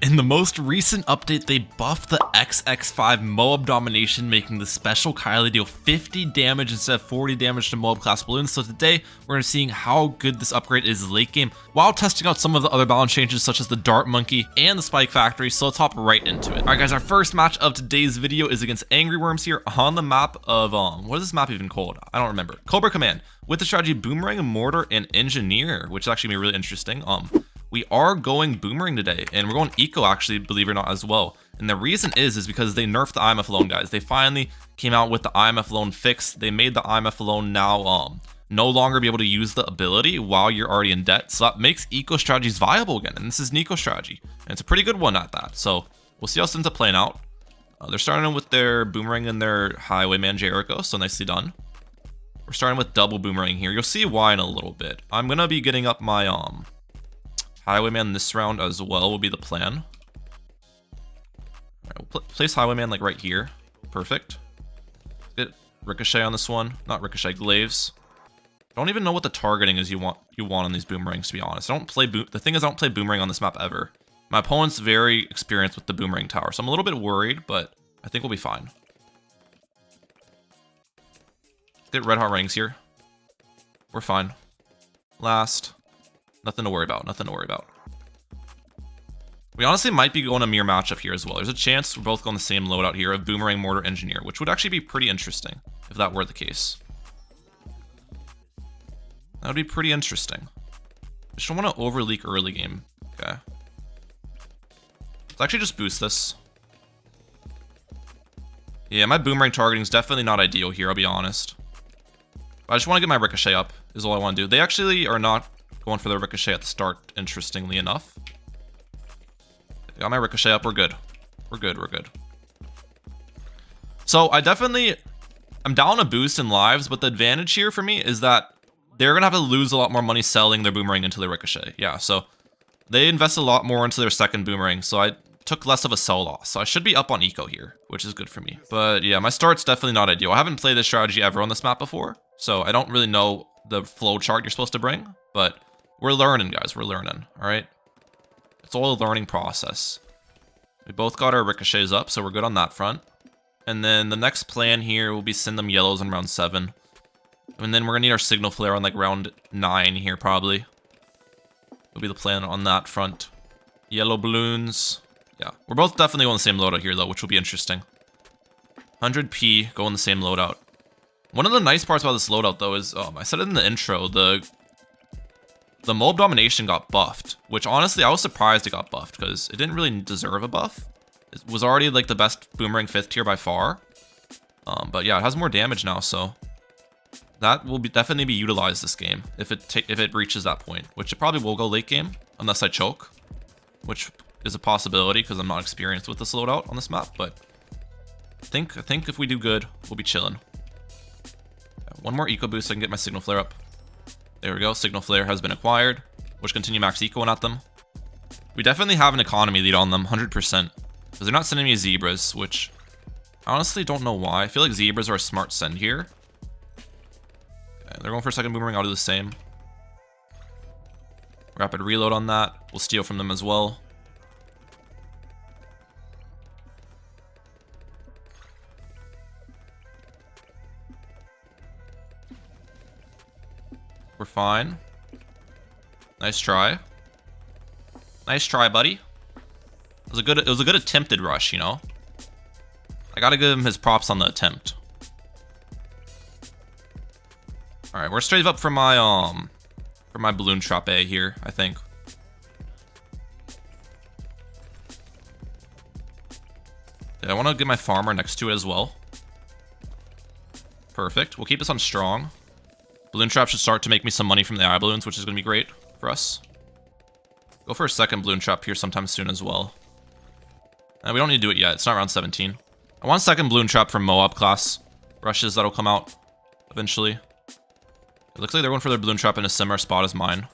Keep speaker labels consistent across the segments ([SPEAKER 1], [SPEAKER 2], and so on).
[SPEAKER 1] In the most recent update, they buffed the XX5 MOAB domination, making the special Kylie deal 50 damage instead of 40 damage to MOAB class balloons. So today, we're going to see how good this upgrade is late game, while testing out some of the other balance changes such as the Dart Monkey and the Spike Factory. So let's hop right into it. Alright guys, our first match of today's video is against Angry Worms here on the map of, what is this map even called? I don't remember. Cobra Command, with the strategy Boomerang, Mortar, and Engineer, which is actually gonna be really interesting. We are going Boomerang today, and we're going Eco actually, believe it or not, as well. And the reason is because they nerfed the IMF alone, guys. They finally came out with the IMF alone fix. They made the IMF alone now no longer be able to use the ability while you're already in debt. So that makes Eco strategies viable again, and this is an Eco strategy, and it's a pretty good one at that. So we'll see how this ends up playing out. They're starting with their Boomerang and their Highwayman Jericho, so nicely done. We're starting with double Boomerang here. You'll see why in a little bit. I'm gonna be getting up my Highwayman this round as well will be the plan. Alright, we'll place Highwayman like right here. Perfect. Get Ricochet on this one. Not Ricochet, Glaives. Don't even know what the targeting is you want on these Boomerangs, to be honest. I don't play the thing is I don't play Boomerang on this map ever. My opponent's very experienced with the Boomerang tower, so I'm a little bit worried, but I think we'll be fine. Get Red Hot Rings here. We're fine. Last. Nothing to worry about, nothing to worry about. We honestly might be going a mirror matchup here as well. There's a chance we're both going the same loadout here of Boomerang, Mortar, Engineer, which would actually be pretty interesting if that were the case. That would be pretty interesting. I just don't want to overleak early game. Okay. Let's actually just boost this. Yeah, my Boomerang targeting is definitely not ideal here, I'll be honest. But I just want to get my Ricochet up, is all I want to do. They actually are not going for the Ricochet at the start, interestingly enough. Got my Ricochet up, we're good. We're good, we're good. So I'm down a boost in lives, but the advantage here for me is that they're gonna have to lose a lot more money selling their Boomerang into the Ricochet. Yeah, so they invested a lot more into their second Boomerang, so I took less of a sell loss. So I should be up on Eco here, which is good for me. But yeah, my start's definitely not ideal. I haven't played this strategy ever on this map before, so I don't really know the flow chart you're supposed to bring, but we're learning, guys. We're learning, all right? It's all a learning process. We both got our Ricochets up, so we're good on that front. And then the next plan here will be send them yellows in round 7. And then we're going to need our Signal Flare on, like, round 9 here, probably. Will be the plan on that front. Yellow balloons. Yeah, we're both definitely on the same loadout here, though, which will be interesting. 100p, go on the same loadout. One of the nice parts about this loadout, though, is, I said it in the intro, the MOAB domination got buffed, which honestly I was surprised it got buffed because it didn't really deserve a buff. It was already like the best Boomerang 5th tier by far. But yeah, it has more damage now, so that will definitely be utilized this game if it reaches that point, which it probably will go late game unless I choke, which is a possibility because I'm not experienced with this loadout on this map. But I think if we do good, we'll be chilling. Yeah, one more Eco boost so I can get my Signal Flare up. There we go, Signal Flare has been acquired, which continue max ecoing at them. We definitely have an economy lead on them, 100%, because they're not sending me Zebras, which I honestly don't know why. I feel like Zebras are a smart send here. Okay, they're going for a second Boomerang, I'll do the same. Rapid reload on that, we'll steal from them as well. We're fine. Nice try. Nice try, buddy. It was a good attempted rush, you know. I gotta give him his props on the attempt. All right, we're straight up for my balloon trap A here, I think. Yeah, I want to get my farmer next to it as well. Perfect. We'll keep this on strong. Balloon trap should start to make me some money from the eye balloons, which is going to be great for us. Go for a second balloon trap here sometime soon as well. And we don't need to do it yet. It's not round 17. I want a second balloon trap from MOAB class rushes that'll come out eventually. It looks like they're going for their balloon trap in a similar spot as mine.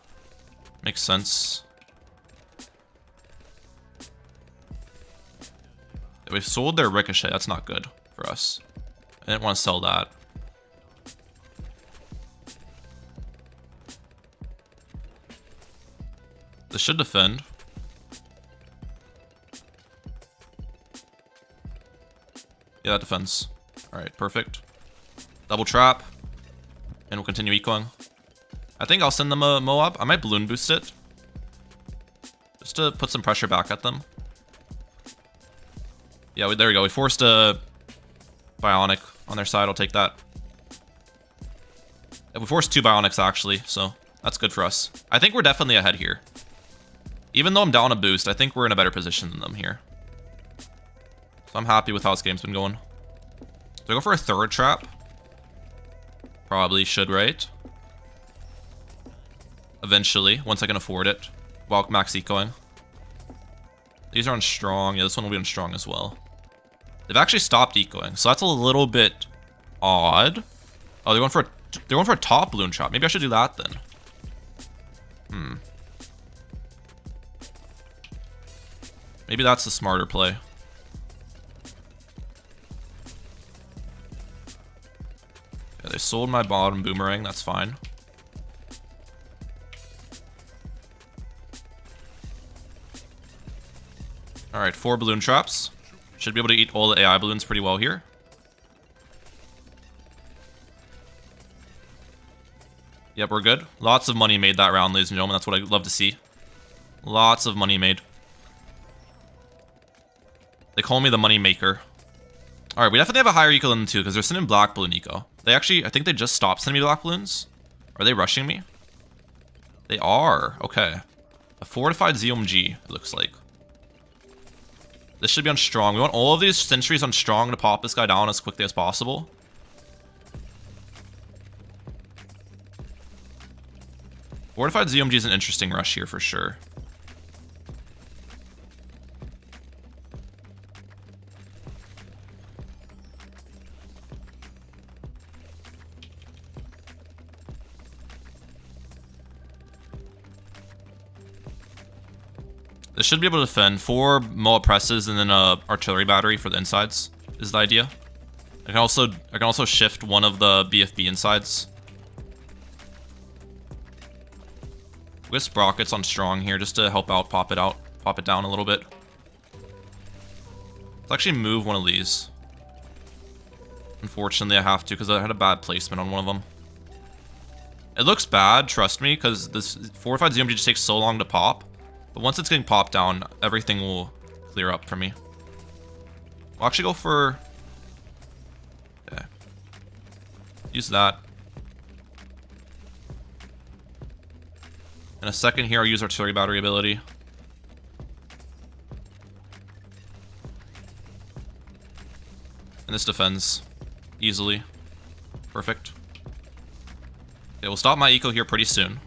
[SPEAKER 1] Makes sense. Yeah, we've sold their Ricochet. That's not good for us. I didn't want to sell that. This should defend. Yeah, that defends. Alright, perfect. Double trap. And we'll continue ecoing. I think I'll send them a MOAB. I might balloon boost it. Just to put some pressure back at them. Yeah, there we go. We forced a Bionic on their side. I'll take that. Yeah, we forced 2 Bionics, actually, so that's good for us. I think we're definitely ahead here. Even though I'm down a boost, I think we're in a better position than them here. So I'm happy with how this game's been going. Do I go for a third trap? Probably should, right? Eventually, once I can afford it. While max ecoing. These are on strong. Yeah, this one will be on strong as well. They've actually stopped ecoing, so that's a little bit odd. Oh, they're going for a top balloon trap. Maybe I should do that then. Maybe that's the smarter play. Yeah, they sold my bottom boomerang. That's fine. Alright, 4 balloon traps. Should be able to eat all the AI balloons pretty well here. Yep, we're good. Lots of money made that round, ladies and gentlemen. That's what I love to see. Lots of money made. They call me the money maker. Alright, we definitely have a higher eco than them too, because they're sending black balloon eco. They actually, I think they just stopped sending me black balloons. Are they rushing me? They are. Okay. A fortified ZOMG, it looks like. This should be on strong. We want all of these sentries on strong to pop this guy down as quickly as possible. Fortified ZOMG is an interesting rush here for sure. This should be able to defend 4 MOAB presses and then a artillery battery for the insides is the idea. I can also shift one of the BFB insides. With sprockets on strong here just to help out, pop it down a little bit. Let's actually move one of these. Unfortunately, I have to because I had a bad placement on one of them. It looks bad, trust me, because this fortified ZMG just takes so long to pop. But once it's getting popped down, everything will clear up for me. We'll actually go for... Okay. Use that. In a second here, I'll use artillery battery ability. And this defends easily. Perfect. Okay, we'll stop my eco here pretty soon.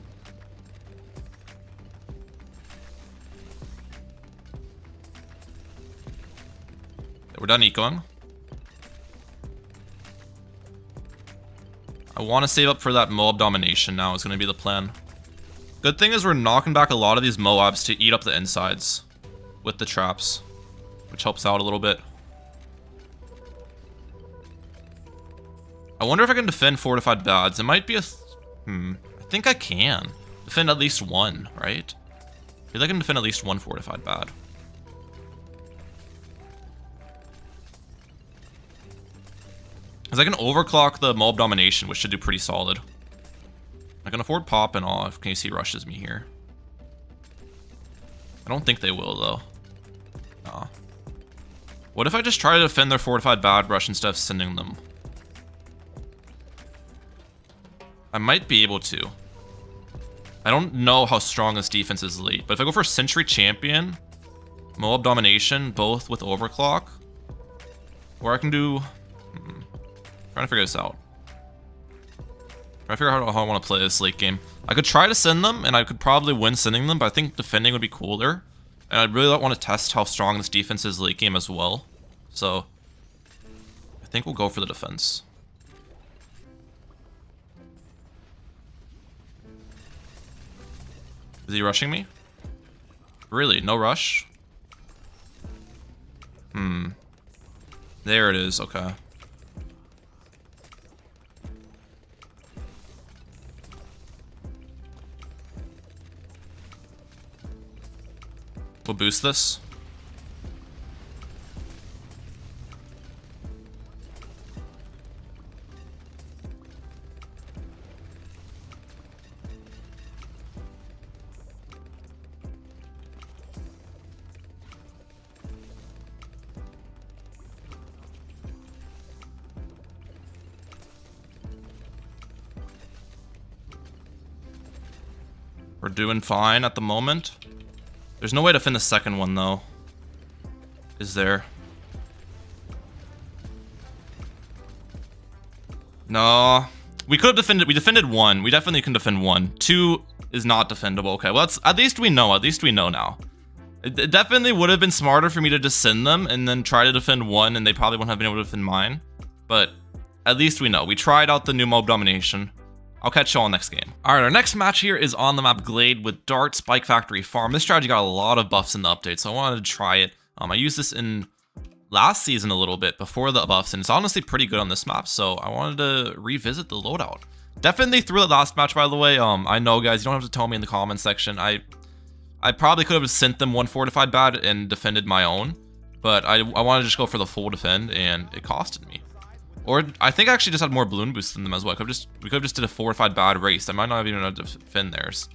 [SPEAKER 1] Okay, we're done ecoing. I want to save up for that MOAB domination now is going to be the plan. Good thing is we're knocking back a lot of these MOABs to eat up the insides with the traps, which helps out a little bit. I wonder if I can defend fortified bads. It might be a... I think I can. Defend at least one, right? I feel like I can defend at least one fortified bad. Because I can overclock the MOAB domination, which should do pretty solid. I can afford pop and all if KC rushes me here. I don't think they will, though. Nah. What if I just try to defend their fortified bad rush instead of sending them? I might be able to. I don't know how strong this defense is late, but if I go for Sentry Champion, MOAB Domination, both with Overclock, or I can do... trying to figure this out. Trying to figure out how I want to play this late game. I could try to send them, and I could probably win sending them, but I think defending would be cooler. And I really don't want to test how strong this defense is late game as well. So, I think we'll go for the defense. Is he rushing me? Really? No rush? There it is. Okay. We'll boost this. doing fine at the moment. There's no way to fin the second one, though. Is there? No. We could have defended... We defended 1. We definitely can defend 1. 2 is not defendable. Okay, well, at least we know. At least we know now. It definitely would have been smarter for me to just send them and then try to defend 1, and they probably wouldn't have been able to defend mine. But at least we know. We tried out the new MOAB domination. I'll catch y'all next game. All right, our next match here is on the map Glade with Dart, Spike Factory, Farm. This strategy got a lot of buffs in the update, so I wanted to try it. I used this in last season a little bit before the buffs, and it's honestly pretty good on this map, so I wanted to revisit the loadout. Definitely through the last match, by the way. I know, guys, you don't have to tell me in the comments section. I probably could have sent them 1 fortified bad and defended my own, but I wanted to just go for the full defend, and it costed me. Or I think I actually just had more balloon boosts than them as well. We could have just did a fortified bad race. I might not have even had to defend theirs,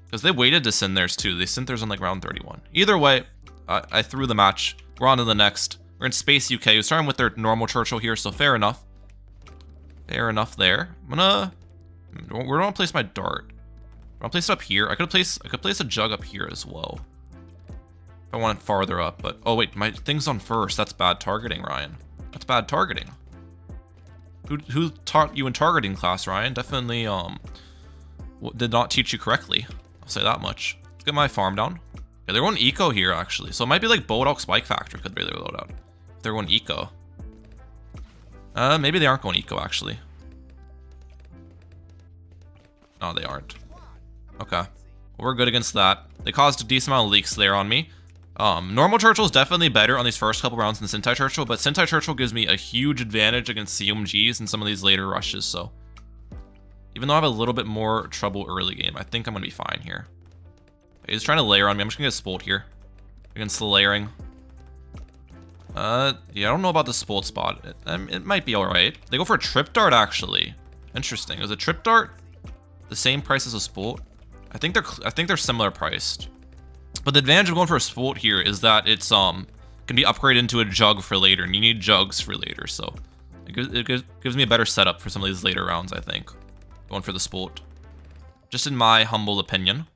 [SPEAKER 1] because they waited to send theirs too. They sent theirs on like round 31. Either way, I threw the match. We're on to the next. We're in Space UK. We're starting with their normal Churchill here, so fair enough. Fair enough there. Where do I want to place my dart? Do I want to place it up here? I could place a jug up here as well. If I want it farther up, but oh wait, my thing's on first. That's bad targeting, Ryan. That's bad targeting. Who taught you in targeting class, Ryan? Definitely did not teach you correctly. I'll say that much. Let's get my farm down. Yeah, they're going eco here actually, so it might be like Bodok Spike Factory could be their loadout. If they're going eco. Maybe they aren't going eco actually. No, they aren't. Okay, well, we're good against that. They caused a decent amount of leaks there on me. Normal Churchill is definitely better on these first couple rounds than Sentai Churchill, but Sentai Churchill gives me a huge advantage against CMGs in some of these later rushes, so even though I have a little bit more trouble early game, I think I'm going to be fine here. Okay, he's trying to layer on me. I'm just going to get Spolt here against the layering. Yeah, I don't know about the Spolt spot. It might be alright. They go for a Trip Dart, actually. Interesting. Is a Trip Dart the same price as a Spolt? I think they're similar priced. But the advantage of going for a Spolt here is that it's can be upgraded into a jug for later, and you need jugs for later, so it gives me a better setup for some of these later rounds, I think. Going for the Spolt. Just in my humble opinion.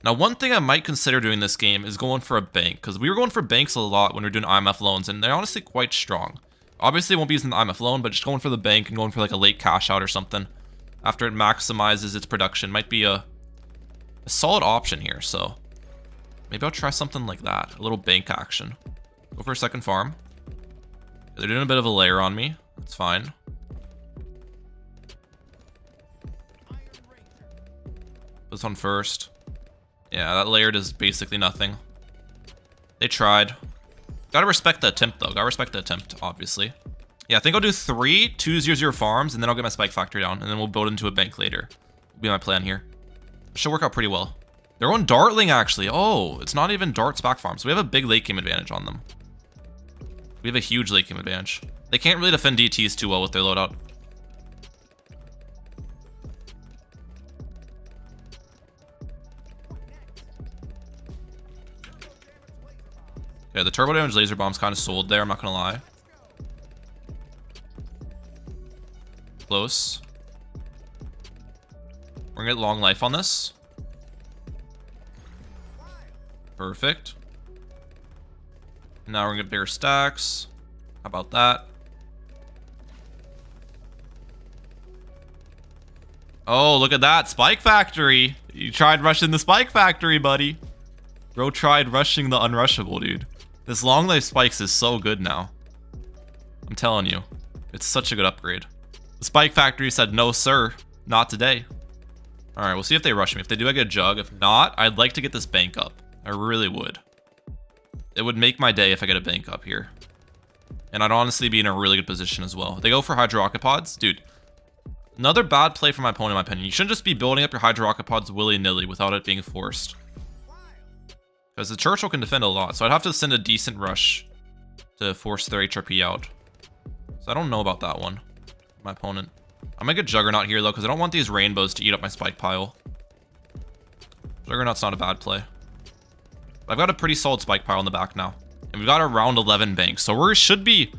[SPEAKER 1] Now, one thing I might consider doing this game is going for a bank, because we were going for banks a lot when we were doing IMF loans, and they're honestly quite strong. Obviously, won't be using the IMF loan, but just going for the bank and going for like a late cash out or something after it maximizes its production might be a solid option here, so maybe I'll try something like that. A little bank action. Go for a second farm. They're doing a bit of a layer on me. That's fine. This one first. Yeah, that layer does basically nothing. They tried. Gotta respect the attempt, though. Gotta respect the attempt, obviously. Yeah, I think I'll do 3 2-0-0 farms, and then I'll get my Spike Factory down, and then we'll build into a bank later. Will be my plan here. Should work out pretty well. They're on Dartling, actually. Oh, it's not even Dart's back farm, so we have a big late game advantage on them. We have a huge late game advantage. They can't really defend DTs too well with their loadout. Yeah, the turbo damage laser bomb's kind of sold there, I'm not gonna lie. Close. We're gonna get long life on this. Perfect. Now we're gonna get bigger stacks. How about that? Oh, look at that. Spike Factory. You tried rushing the Spike Factory, buddy. Bro tried rushing the unrushable, dude. This long life spikes is so good now. I'm telling you. It's such a good upgrade. The Spike Factory said, no, sir. Not today. Alright, we'll see if they rush me. If they do, I get a jug. If not, I'd like to get this bank up. I really would. It would make my day if I get a bank up here. And I'd honestly be in a really good position as well. They go for Hydro Rocket Pods. Dude, another bad play for my opponent, in my opinion. You shouldn't just be building up your Hydro Rocket Pods willy-nilly without it being forced. Because the Churchill can defend a lot, so I'd have to send a decent rush to force their HRP out. So I don't know about that one. My opponent. I'm gonna get Juggernaut here, though, because I don't want these rainbows to eat up my spike pile. Juggernaut's not a bad play. I've got a pretty solid spike pile in the back now. And we've got a round 11 bank, so we should be,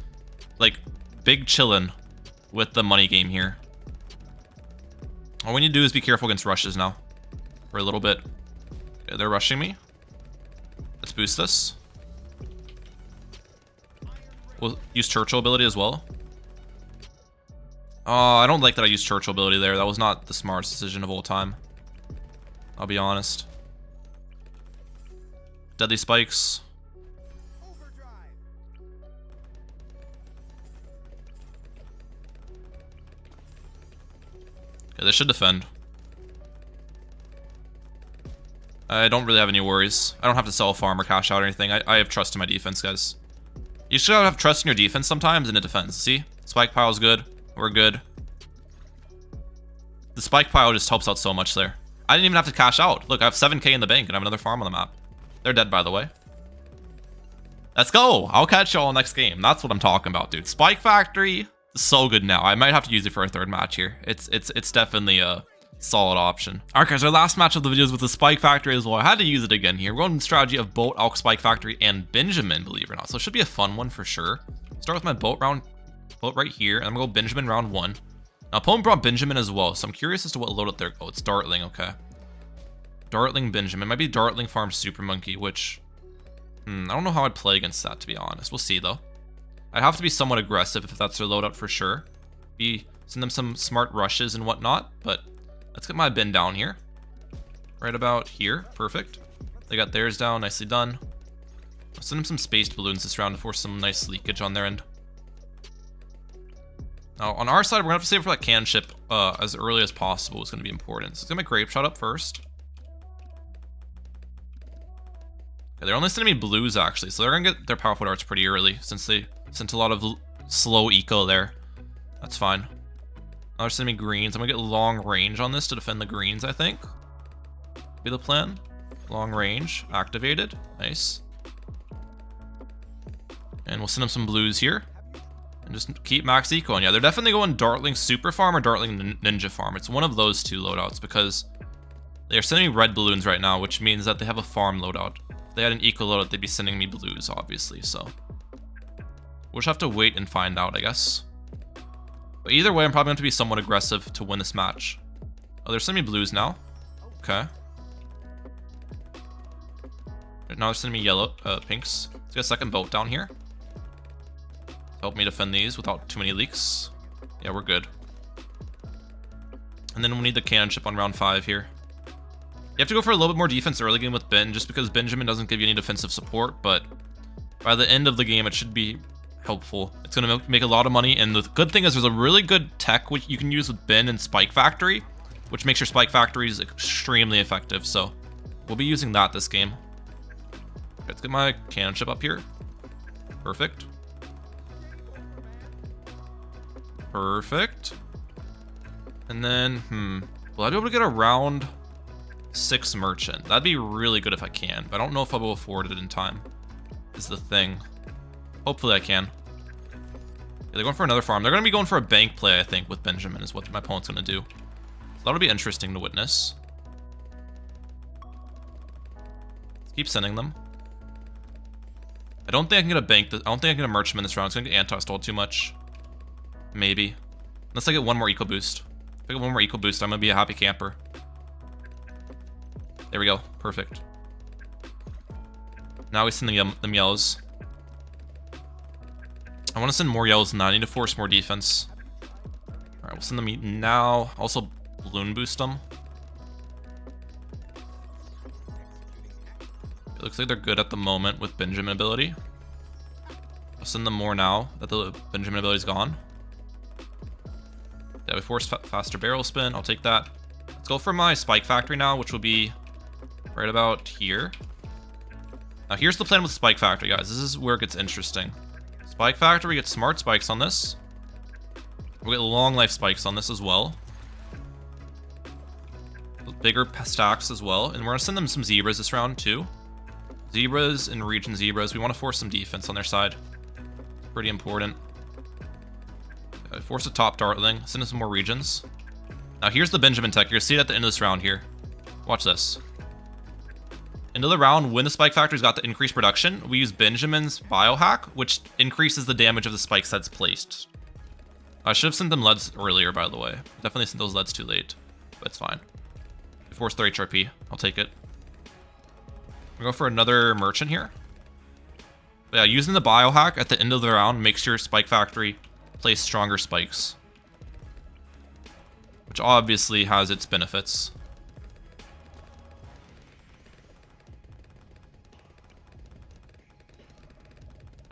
[SPEAKER 1] like, big chillin' with the money game here. All we need to do is be careful against rushes now. for a little bit. Okay, they're rushing me. Let's boost this. We'll use Churchill ability as well. Oh, I don't like that I used Churchill ability there. That was not the smartest decision of all time. I'll be honest. Deadly spikes. Okay, they should defend. I don't really have any worries. I don't have to sell a farm or cash out or anything. I have trust in my defense, guys. You should have trust in your defense sometimes, and it defends. See? Spike pile's good. We're good. The spike pile just helps out so much there. I didn't even have to cash out. Look, I have 7k in the bank, and I have another farm on the map. They're dead, by the way. Let's go. I'll catch y'all next game. That's what I'm talking about, dude. Spike Factory is so good now. I might have to use it for a third match here. It's definitely a solid option. Alright, guys, our last match of the video is with the Spike Factory as well. I had to use it again here. We're going with the strategy of Boat, Alk, Spike Factory, and Benjamin, believe it or not. So it should be a fun one for sure. Start with my Boat right here, and I'm gonna go Benjamin round 1. Now, opponent brought Benjamin as well, so I'm curious as to what loadout there. Oh, it's Dartling, okay. Dartling Benjamin. Might be Dartling Farm Super Monkey, which... I don't know how I'd play against that, to be honest. We'll see, though. I'd have to be somewhat aggressive if that's their loadout for sure. Send them some smart rushes and whatnot, but let's get my bin down here. Right about here. Perfect. They got theirs down. Nicely done. I'll send them some spaced balloons this round to force some nice leakage on their end. Now, on our side, we're going to have to save for that cannon ship as early as possible. It's going to be important. So let's get my grape shot up first. Okay, they're only sending me blues, actually. So they're going to get their powerful darts pretty early since they sent a lot of slow eco there. That's fine. Now they're sending me greens. I'm going to get long range on this to defend the greens, I think. Be the plan. Long range. Activated. Nice. And we'll send them some blues here. And just keep max eco on. Yeah, they're definitely going Dartling Super Farm or Dartling Ninja Farm. It's one of those two loadouts because they are sending me red balloons right now, which means that they have a farm loadout. If they had an eco loadout, they'd be sending me blues, obviously, so we'll just have to wait and find out, I guess. But either way, I'm probably going to be somewhat aggressive to win this match. Oh, they're sending me blues now. Okay. Now they're sending me yellow, pinks. Let's get a second boat down here. Help me defend these without too many leaks. Yeah, we're good. And then we'll need the cannon ship on round 5 here. You have to go for a little bit more defense early game with Ben, just because Benjamin doesn't give you any defensive support, but by the end of the game, it should be helpful. It's going to make a lot of money, and the good thing is there's a really good tech which you can use with Ben and Spike Factory, which makes your Spike Factories extremely effective, so we'll be using that this game. Okay, let's get my cannon ship up here. Perfect. Perfect. And then, will I be able to get a round 6 merchant? That'd be really good if I can, but I don't know if I will afford it in time, is the thing. Hopefully I can. Yeah, they're going for another farm. They're going to be going for a bank play, I think, with Benjamin, is what my opponent's going to do. So that'll be interesting to witness. Let's keep sending them. I don't think I can get a bank. I don't think I can get a merchantman this round. It's going to get anti-stalled too much. Maybe. Unless I get one more eco boost. If I get one more eco boost, I'm going to be a happy camper. There we go. Perfect. Now we send them yellows. I want to send more yellows than that. I need to force more defense. Alright, we'll send them now. Also, balloon boost them. It looks like they're good at the moment with Benjamin ability. I'll send them more now that the Benjamin ability's gone. Yeah, we force faster barrel spin. I'll take that. Let's go for my Spike Factory now, which will be right about here. Now, here's the plan with Spike Factory, guys. This is where it gets interesting. Spike Factory, we get smart spikes on this. We'll get long life spikes on this as well. Bigger stacks as well. And we're going to send them some zebras this round, too. Zebras and region zebras. We want to force some defense on their side. Pretty important. Force a top Dartling. Send in some more regions. Now here's the Benjamin tech. You're going to see it at the end of this round here. Watch this. End of the round, when the Spike Factory's got the increased production, we use Benjamin's biohack, which increases the damage of the spikes that's placed. I should have sent them leads earlier, by the way. Definitely sent those leads too late, but it's fine. Force their HRP. I'll take it. We'll go for another merchant here. But yeah, using the biohack at the end of the round makes your spike factory place stronger spikes, which obviously has its benefits.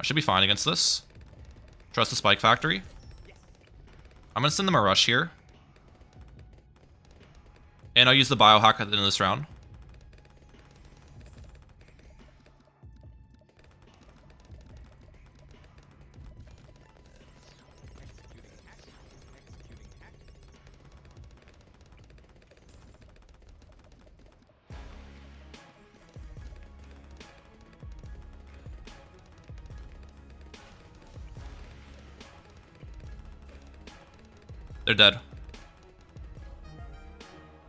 [SPEAKER 1] I should be fine against this. Trust the spike factory. I'm gonna send them a rush here. And I'll use the biohack at the end of this round. They're dead.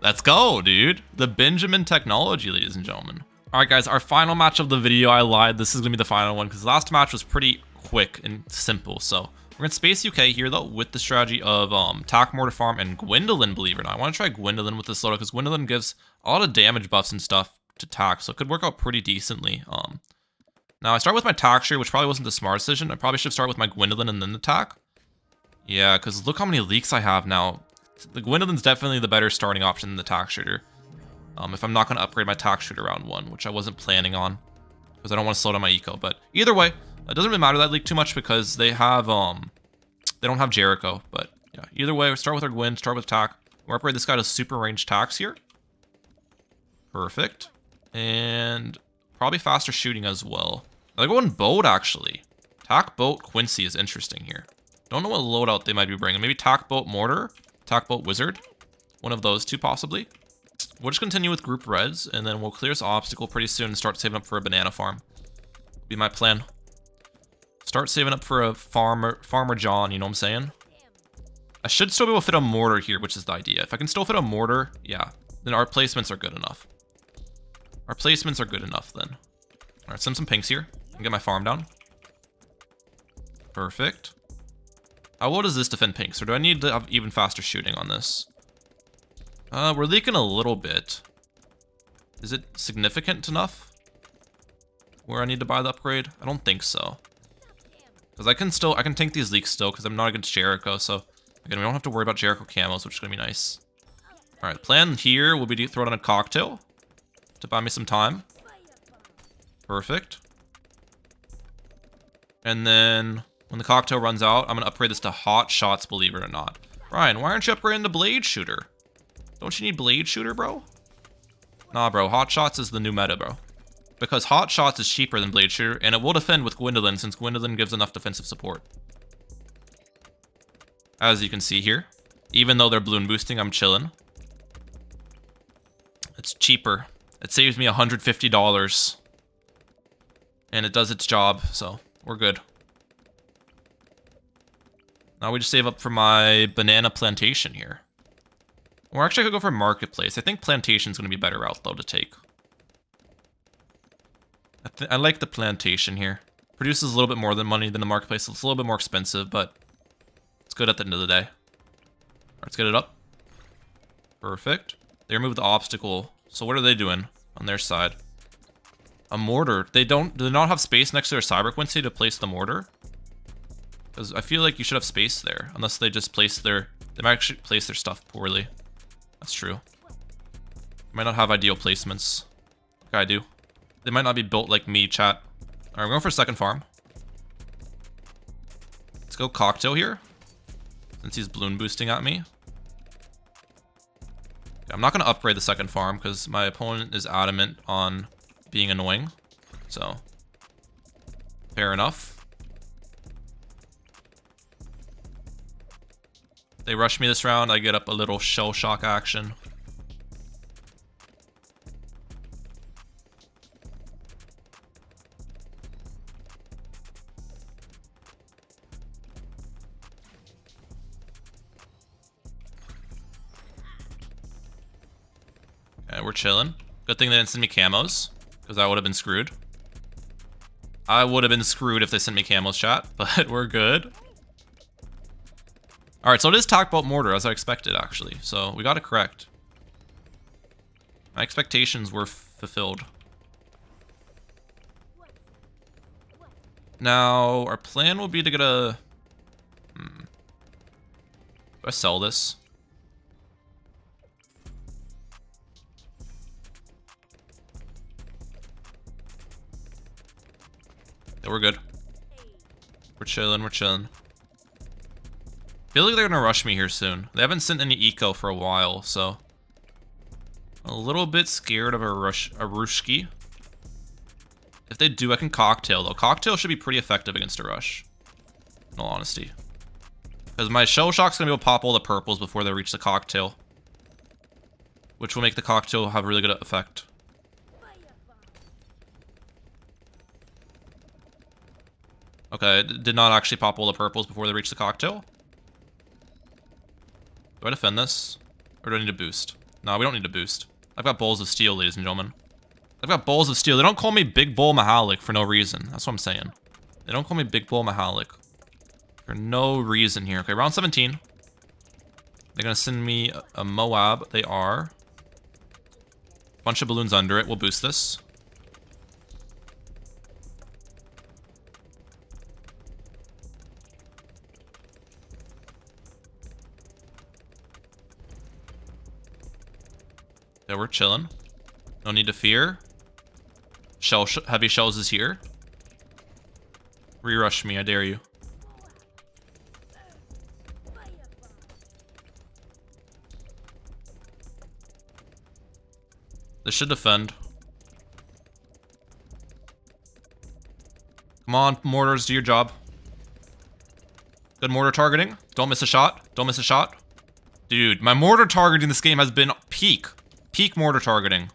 [SPEAKER 1] Let's go, dude. The Benjamin technology, ladies and gentlemen. All right, guys, our final match of the video. I lied. This is going to be the final one because the last match was pretty quick and simple. So we're going to space UK here, though, with the strategy of tack, mortar farm, and Gwendolin, believe it or not. I want to try Gwendolin with this loadout because Gwendolin gives a lot of damage buffs and stuff to tack, so it could work out pretty decently. Now, I start with my tack here, which probably wasn't the smart decision. I probably should start with my Gwendolin and then the tack. Yeah, because look how many leaks I have now. The Gwendolin's definitely the better starting option than the tack shooter. If I'm not going to upgrade my tack shooter round 1, which I wasn't planning on, because I don't want to slow down my eco. But either way, it doesn't really matter that leak too much because they have they don't have Jericho. But yeah, either way, we start with our Gwen, start with tack. We'll upgrade this guy to super range tacks here. Perfect. And probably faster shooting as well. I go in boat actually. Tack boat Quincy is interesting here. Don't know what loadout they might be bringing. Maybe tack boat mortar, tack boat wizard. One of those two possibly. We'll just continue with group reds and then we'll clear this obstacle pretty soon and start saving up for a banana farm. Be my plan. Start saving up for a farmer John, you know what I'm saying? I should still be able to fit a mortar here, which is the idea. If I can still fit a mortar, yeah, then our placements are good enough. Our placements are good enough then. All right, send some pinks here and get my farm down. Perfect. How well does this defend pinks? Or do I need to have even faster shooting on this? We're leaking a little bit. Is it significant enough where I need to buy the upgrade? I don't think so. Because I can tank these leaks still because I'm not against Jericho. So again, we don't have to worry about Jericho camos, which is going to be nice. All right, plan here will be to throw down a cocktail to buy me some time. Perfect. And then when the cocktail runs out, I'm going to upgrade this to hot shots, believe it or not. Ryan, why aren't you upgrading to blade shooter? Don't you need blade shooter, bro? Nah, bro. Hot shots is the new meta, bro. Because hot shots is cheaper than blade shooter, and it will defend with Gwendolin since Gwendolin gives enough defensive support. As you can see here, even though they're balloon boosting, I'm chilling. It's cheaper. It saves me $150. And it does its job, so we're good. Now we just save up for my banana plantation here. Or actually I could go for marketplace. I think plantation's going to be a better route though to take. I like the plantation here. Produces a little bit more than money than the marketplace. It's a little bit more expensive, but it's good at the end of the day. Alright, let's get it up. Perfect. They removed the obstacle. So what are they doing on their side? A mortar. Do they not have space next to their cyber Quincy to place the mortar? Because I feel like you should have space there. Unless they just place their... They might actually place their stuff poorly. That's true. They might not have ideal placements. Like I do. They might not be built like me, chat. Alright, we're going for a second farm. Let's go cocktail here. Since he's balloon boosting at me. Okay, I'm not going to upgrade the second farm because my opponent is adamant on being annoying. So, fair enough. They rush me this round, I get up a little shell shock action. Okay, we're chilling. Good thing they didn't send me camos, because I would have been screwed. I would have been screwed if they sent me camos, chat, but we're good. Alright, so it is tack bolt mortar, as I expected, actually. So, we got it correct. My expectations were fulfilled. Now, our plan will be to get a... Do I sell this? Yeah, we're good. We're chilling, we're chilling. Feel like they're gonna rush me here soon. They haven't sent any eco for a while, so... A little bit scared of a rushki. If they do, I can cocktail, though. Cocktail should be pretty effective against a rush. In all honesty. Because my shell shock's gonna be able to pop all the purples before they reach the cocktail. Which will make the cocktail have a really good effect. Okay, it did not actually pop all the purples before they reach the cocktail. Do I defend this? Or do I need to boost? No, we don't need to boost. I've got balls of steel, ladies and gentlemen. I've got balls of steel. They don't call me Big Bull Mehalic for no reason. That's what I'm saying. They don't call me Big Bull Mehalic for no reason here. Okay, round 17. They're gonna send me a MOAB. They are. Bunch of balloons under it. We'll boost this. Yeah, we're chilling. No need to fear. Heavy shells is here. Re-rush me, I dare you. This should defend. Come on, mortars, do your job. Good mortar targeting. Don't miss a shot. Don't miss a shot. Dude, my mortar targeting this game has been peak. Peak mortar targeting.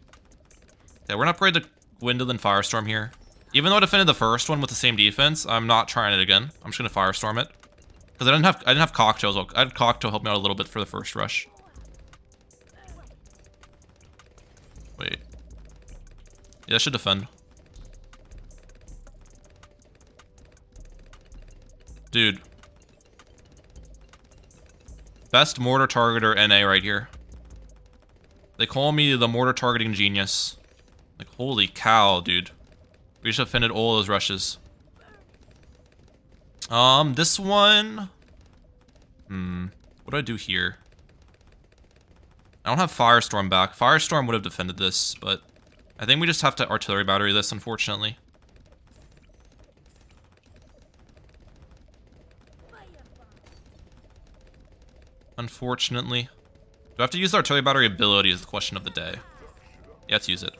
[SPEAKER 1] Okay, we're gonna upgrade the Gwendolin Firestorm here. Even though I defended the first one with the same defense, I'm not trying it again. I'm just gonna Firestorm it. Because I didn't have cocktails. I had cocktail help me out a little bit for the first rush. Wait. Yeah, that should defend. Dude. Best mortar targeter NA right here. They call me the mortar targeting genius. Like, holy cow, dude. We just defended all those rushes. This one... What do I do here? I don't have Firestorm back. Firestorm would have defended this, but... I think we just have to artillery battery this, unfortunately. Unfortunately. Do I have to use the artillery battery ability is the question of the day. Yeah, let's use it.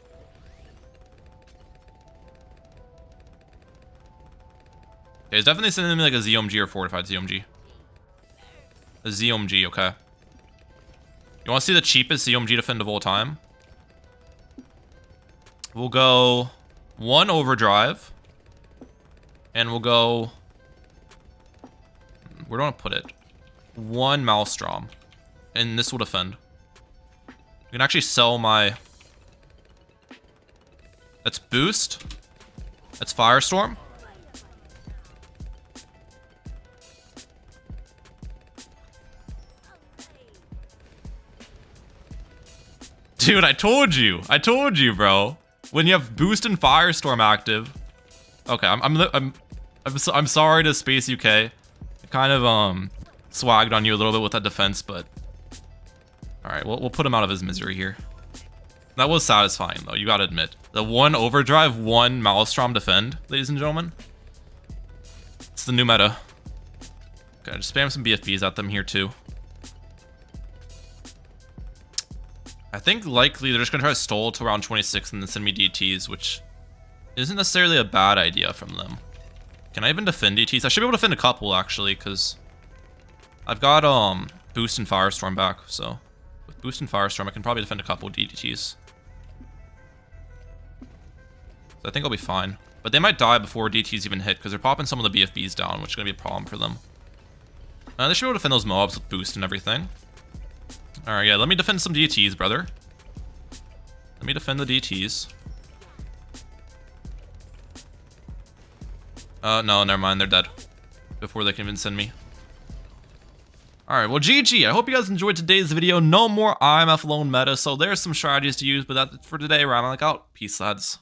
[SPEAKER 1] Okay, it's definitely sending me like a ZOMG or fortified ZOMG. A ZOMG, okay. You want to see the cheapest ZOMG defend of all time? We'll go 1 overdrive. And we'll go... Where do I want to put it? 1 Maelstrom. And this will defend. You can actually sell my... That's boost. That's Firestorm. Dude, I told you. I told you, bro. When you have boost and Firestorm active. Okay, I'm sorry to Space UK. I kind of swagged on you a little bit with that defense, but all right, we'll put him out of his misery here. That was satisfying, though. You gotta admit, the 1 overdrive, 1 Maelstrom defend, ladies and gentlemen. It's the new meta. Okay, just spam some BFBs at them here too. I think likely they're just gonna try to stall to round 26 and then send me DTs, which isn't necessarily a bad idea from them. Can I even defend DTs? I should be able to defend a couple actually, because I've got boost and Firestorm back. So with boost and Firestorm, I can probably defend a couple DTs. So I think I'll be fine. But they might die before DTs even hit, because they're popping some of the BFBs down, which is gonna be a problem for them. They should be able to defend those MOABs with boost and everything. Alright, yeah, let me defend some DTs, brother. Let me defend the DTs. No, never mind, they're dead. Before they can even send me. Alright, well, GG. I hope you guys enjoyed today's video. No more IMF alone meta, so there's some strategies to use, but that's it for today. Round out. Peace, lads.